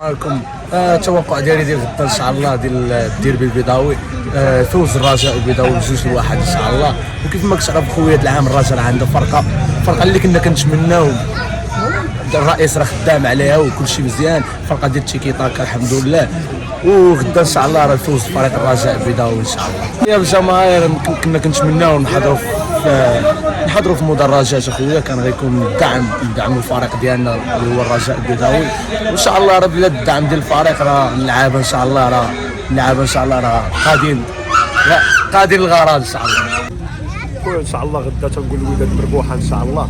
معكم التوقع ديال غدا ان شاء الله ديال الديربي البيضاوي. فوز الرجاء البيضاوي ب2-1 ان شاء الله. وكيف ما كتعرف خويا هذا العام الرجاء راه عنده فرقه اللي كنا كنتمناو. الرئيس راه خدام عليها وكل شيء مزيان. الفرقه ديال تيكي تاكا الحمد لله. وغدا ان شاء الله راه الفوز فريق الرجاء البيضاوي ان شاء الله. يا الجماهير كنا كنتمناو نحضروا في مدرجات اخويا. كان غيكون ندعموا الفريق ديالنا اللي هو الرجاء البيضاوي. وان شاء الله راه بلا الدعم ديال الفريق راه اللعابه ان شاء الله راه قادين الغرض ان شاء الله. خويا ان شاء الله غدا تنقول الوداد مربوحه ان شاء الله.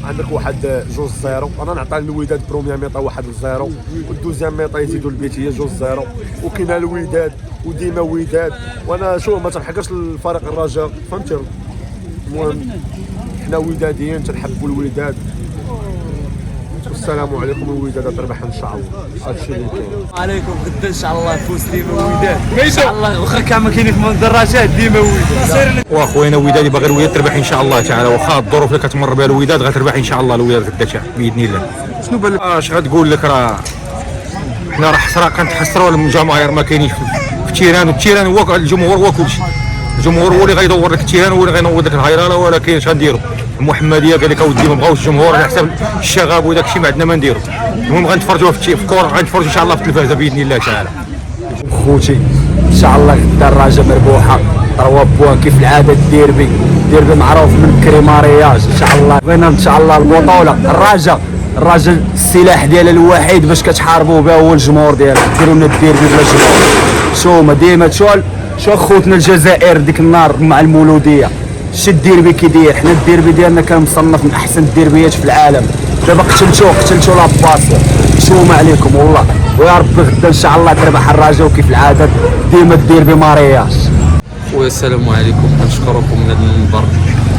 عندك واحد 2-0. انا نعطي الوداد بروميير ميطا 1-0 والدوزيام ميطا يزيدوا البيتيه 2-0. وكاين الوداد وديما وداد. وانا شو ما تنحقرش الفريق الرجاء فهمتي. المهم حنا وداديين تنحبوا الوداد. والسلام عليكم. الوداد تربح ان شاء الله. هادشي اللي كاين. عليكم غدا ان شاء الله فوز ديما وداد ان شاء الله. واخا كاع ما كاينين في المدرجات ديما وداد. واخوينا الوداد باغي الوداد تربح ان شاء الله تعالى. واخا الظروف اللي كتمر بها الوداد غتربح ان شاء الله الوداد غدا تاع باذن الله. شنو بان اش غتقول لك راه حنا راه حسره كنتحسروا على الجماهير ما كاينينش في التيران. والتيران هو الجمهور هو كلشي. الجمهور هو اللي غيدور لك التيران هو اللي غينوض لك الهيراله. ولكن اش غنديروا المحمديه قال لك اودي ما بغاوش الجمهور على حساب الشغب وداك الشيء ما عندنا ما نديروا. المهم غنتفرجوا في الكره غنتفرجوا ان شاء الله في التلفازه باذن الله تعالى. خوتي ان شاء الله غدا الرجاء مربوحه 3 بوان كيف العاده. الديربي معروف من كريمارياج ان شاء الله. بغينا ان شاء الله البطوله. الرجاء السلاح ديالها الوحيد باش كتحاربوا به هو الجمهور ديالها. ديروا لنا الديربي بلا جمهور. شوما ديما شو خوتنا الجزائر ديك النهار مع المولوديه شي الديربي كيدير. حنا الديربي ديالنا كان مصنف من احسن الديربيات في العالم. دابا قتلتو لاباس. شوما عليكم والله. ويا ربي غدا ان شاء الله تربح الرجاء وكيف العاده ديما الديربي مارياج. خويا السلام عليكم. كنشكركم من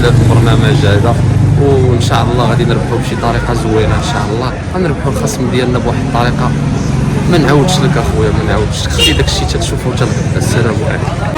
هذا البرنامج هذا. وان شاء الله غادي نربحوا بشي طريقه زوينه ان شاء الله. غنربحوا الخصم ديالنا بواحد الطريقه ما نعاودش لك اخويا ما نعاودش. خلي داك الشيء تتشوفوا حتى السلام عليكم.